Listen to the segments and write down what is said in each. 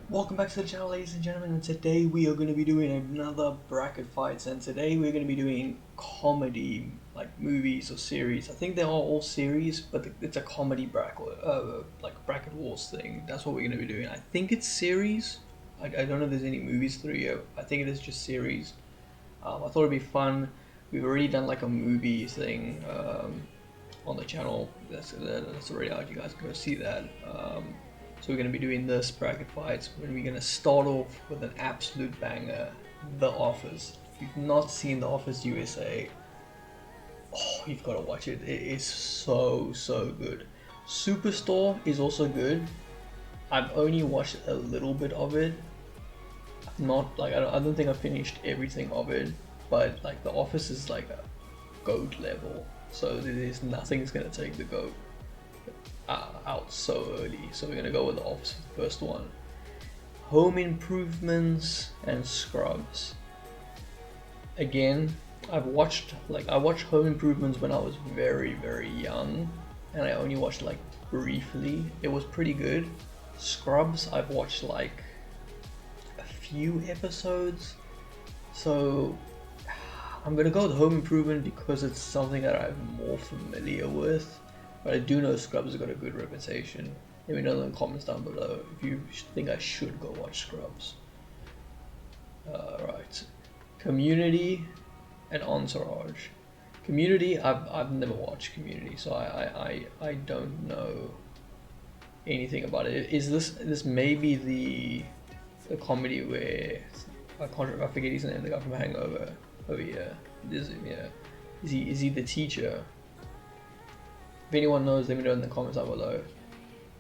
Welcome back to the channel, ladies and gentlemen, and today we are going to be doing another bracket fights, and today we're going to be doing comedy, like movies or series. I think they're all series, but it's a comedy bracket, like bracket wars thing. That's what we're going to be doing. I think it's series. I don't know if there's any movies through yet. I think it is just series. I thought it'd be fun. We've already done like a movie thing on the channel. That's already out. You guys can go see that. So we're going to be doing this bracket fights. We're going to start off with an absolute banger, The Office. If you've not seen The Office USA, oh, you've got to watch it. It is so good. Superstore is also good. I've only watched a little bit of it. Not like I don't think I finished everything of it, but like The Office is like a GOAT level. So there's nothing's gonna take the GOAT out so early. So we're gonna go with The Office for the first one. Home Improvements and Scrubs. Again, I watched Home Improvements when I was very young, and I only watched like briefly. It was pretty good. Scrubs, I've watched like a few episodes, so I'm gonna go with Home Improvement because it's something that I'm more familiar with. But I do know Scrubs has got a good reputation. Let me know in the comments down below if you think I should go watch Scrubs. Right, Community and Entourage. Community, I've never watched Community, so I don't know anything about it. Is this maybe the comedy where I forget his name, the guy from Hangover. Oh yeah, yeah. Is he the teacher? If anyone knows, let me know in the comments down below.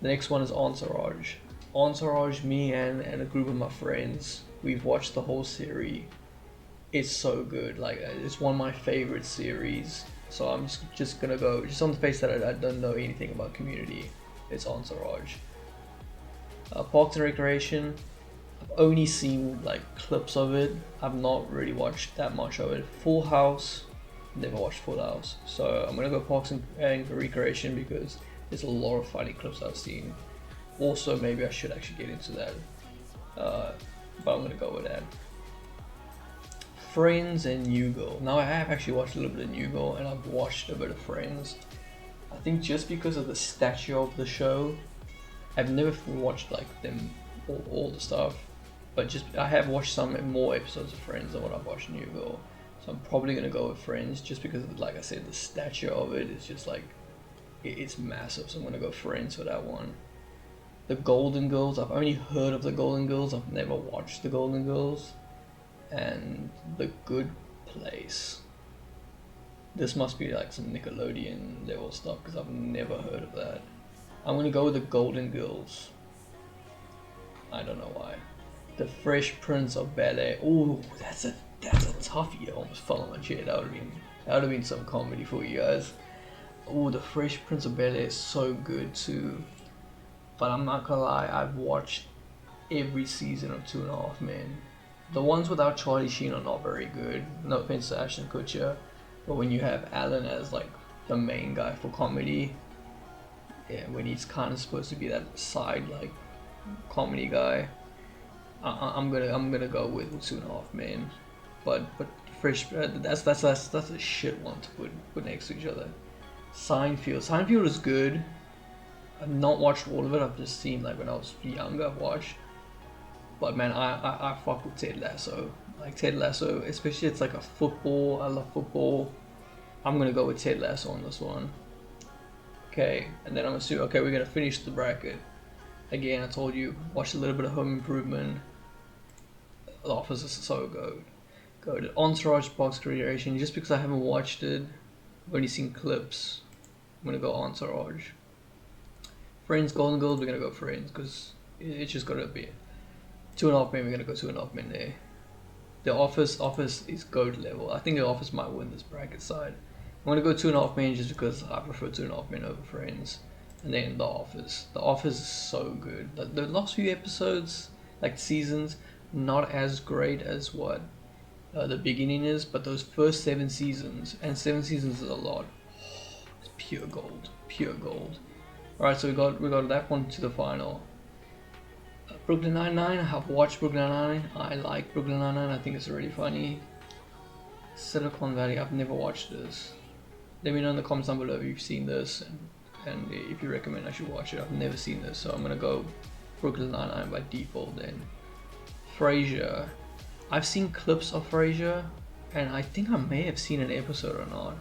The next one is Entourage. Entourage, me and a group of my friends, we've watched the whole series. It's so good. Like, it's one of my favorite series. So I'm just gonna go, just on the face that I don't know anything about Community, it's Entourage. Parks and Recreation, I've only seen like clips of it. I've not really watched that much of it. Full House, never watched Full House. So I'm gonna go Parks and Recreation because there's a lot of funny clips I've seen. Also, maybe I should actually get into that. But I'm gonna go with that. Friends and New Girl. Now I have actually watched a little bit of New Girl and I've watched a bit of Friends. I think just because of the stature of the show, I've never watched like them all the stuff, but just I have watched some more episodes of Friends than what I've watched New Girl. So I'm probably gonna go with Friends just because of, like I said, the stature of it is just like it's massive. So I'm gonna go Friends for that one. The Golden Girls. I've only heard of the Golden Girls. I've never watched the Golden Girls. And The Good Place. This must be like some Nickelodeon level stuff because I've never heard of that. I'm gonna go with the Golden Girls. I don't know why. The Fresh Prince of Bel-Air. Ooh, that's a toughie. I almost fell on my chair. That would have been some comedy for you guys. Ooh, The Fresh Prince of Bel-Air is so good too. But I'm not gonna lie, I've watched every season of Two and a Half Men. The ones without Charlie Sheen are not very good. No offense to Ashton Kutcher, but when you have Alan as like the main guy for comedy, yeah, when he's kind of supposed to be that side like comedy guy, I'm gonna go with Two and a Half Men. But Fresh, that's a shit one to put next to each other. Seinfeld is good. I've not watched all of it. I've just seen like when I was younger. I've watched. But man, I fuck with Ted Lasso. Like Ted Lasso, especially it's like a football. I love football. I'm gonna go with Ted Lasso on this one. Okay, and then I'm assuming, okay, we're gonna finish the bracket. Again, I told you, watch a little bit of Home Improvement. The Office is so good. Go to Entourage, Parks and Recreation. Just because I haven't watched it, I've only seen clips. I'm gonna go Entourage. Friends, Golden Girls, we're gonna go Friends because it's just gotta be. Two and a Half Men, we're gonna go Two and a Half Men there. The Office is GOAT level. I think The Office might win this bracket side. I'm gonna go Two and a Half Men just because I prefer Two and a Half Men over Friends. And then The Office. The Office is so good. The last few episodes, like seasons, not as great as what the beginning is, but those first 7 seasons, and 7 seasons is a lot. It's pure gold, pure gold. All right, so we got that one to the final. Brooklyn Nine-Nine, I have watched Brooklyn Nine-Nine. I like Brooklyn Nine-Nine, I think it's really funny. Silicon Valley, I've never watched this. Let me know in the comments down below if you've seen this and if you recommend I should watch it. I've never seen this, so I'm gonna go Brooklyn Nine-Nine by default then. Frasier, I've seen clips of Frasier, and I think I may have seen an episode or not,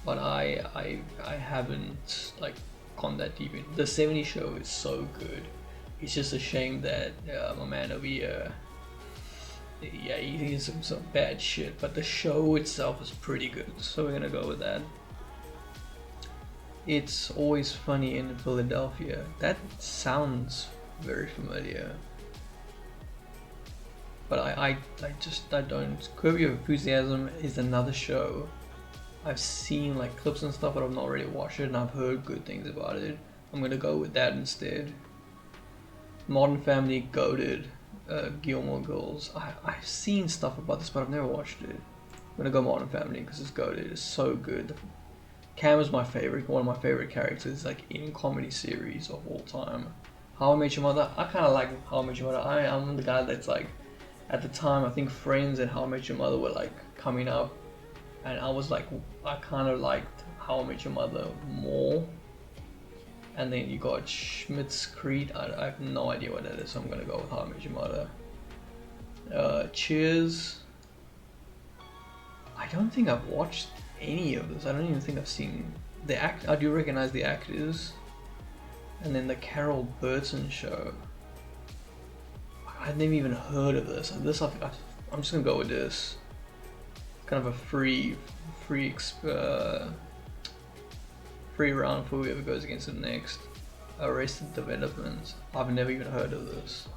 but I haven't like gone that deep in. The 70s Show is so good. It's just a shame that my man over here, yeah, he did some bad shit, but the show itself is pretty good, so we're gonna go with that. It's Always Funny in Philadelphia. That sounds very familiar, but I don't. Curb Your Enthusiasm is another show. I've seen like clips and stuff, but I've not really watched it, and I've heard good things about it. I'm gonna go with that instead. Modern Family, goated. Gilmore Girls. I've seen stuff about this, but I've never watched it. I'm gonna go Modern Family because it's goated. It's so good. Cam is my favorite, one of my favorite characters, like in comedy series of all time. How I Met Your Mother. I kind of like How I Met Your Mother. I'm the guy that's like, at the time, I think Friends and How I Met Your Mother were like coming up, and I was like, I kind of liked How I Met Your Mother more. And then you got Schmidt Creek. I have no idea what that is, so I'm gonna go with How I Met Your Mother. Cheers. I don't think I've watched any of this. I don't even think I've seen the act. I do recognize the actors. And then the Carol Burton Show. I've never even heard of this. I'm just gonna go with this. Kind of a free round for whoever goes against the next. Arrested Development. I've never even heard of this.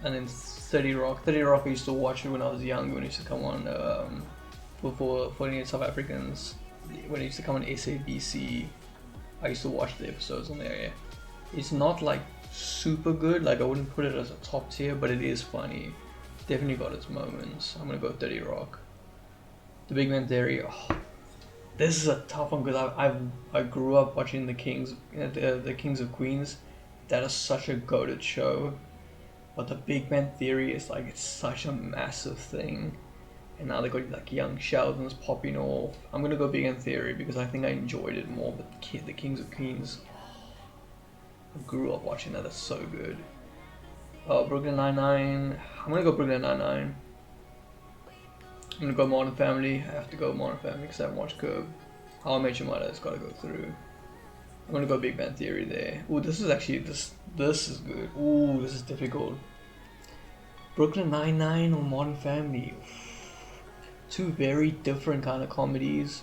And then 30 Rock. 30 Rock, I used to watch it when I was young, when it used to come on for the South Africans. When it used to come on SABC, I used to watch the episodes on there. Yeah. It's not like super good, like I wouldn't put it as a top tier, but it is funny. Definitely got its moments. I'm gonna go 30 Rock. The Big Bang Theory. Oh, this is a tough one because I grew up watching the Kings of Queens. That is such a goated show. But the Big Bang Theory is like, it's such a massive thing. And now they got like young Sheldons popping off. I'm gonna go Big Bang Theory because I think I enjoyed it more. But the Kings of Queens, I grew up watching that. That's so good. Brooklyn Nine-Nine. I'm gonna go Brooklyn Nine-Nine. I'm gonna go Modern Family. I have to go Modern Family because I haven't watched Curb. How I Met Your Mother has got to go through. I'm gonna go Big Bang Theory there. Ooh, this is actually this is good. Ooh, this is difficult. Brooklyn Nine-Nine or Modern Family. Two very different kind of comedies.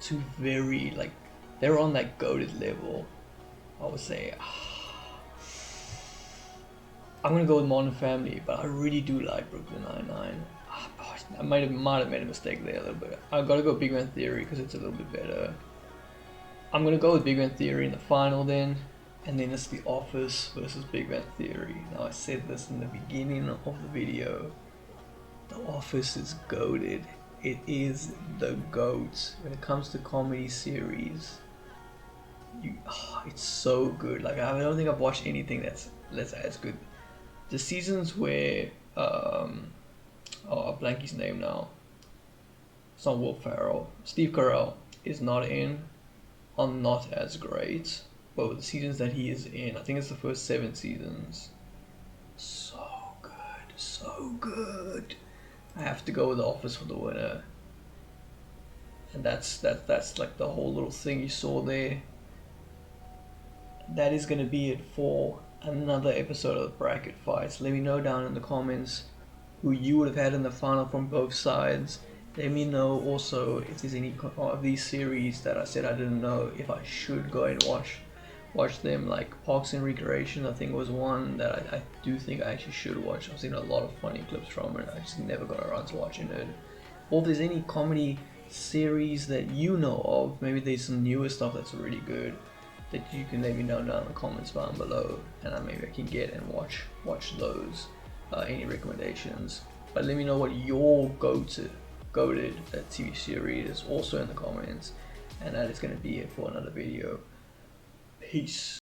Two very like, they're on that goated level. I would say. I'm gonna go with Modern Family, but I really do like Brooklyn Nine-Nine. I might have made a mistake there a little bit. I've got to go Big Bang Theory because it's a little bit better. I'm gonna go with Big Bang Theory in the final then, and then it's The Office versus Big Bang Theory. Now I said this in the beginning of the video. The Office is goated. It is the GOAT when it comes to comedy series. It's so good. Like I don't think I've watched anything that's as good. The seasons where I'll blank his name now. It's not Will Ferrell. Steve Carell is not in, are not as great. But with the seasons that he is in, I think it's the first 7 seasons. So good, so good. I have to go with The Office for the winner. And that's like the whole little thing you saw there. That is gonna be it for another episode of Bracket Fights. Let me know down in the comments who you would have had in the final from both sides. Let me know also if there's any of these series that I said I didn't know, if I should go and watch them, like Parks and Recreation. I think was one that I do think I actually should watch. I've seen a lot of funny clips from it. I just never got around to watching it. Or if there's any comedy series that you know of, maybe there's some newer stuff that's really good that you can let me know down in the comments down below, and maybe I can get and watch those. Any recommendations, but let me know what your goated TV series is also in the comments, and that is going to be it for another video. Peace.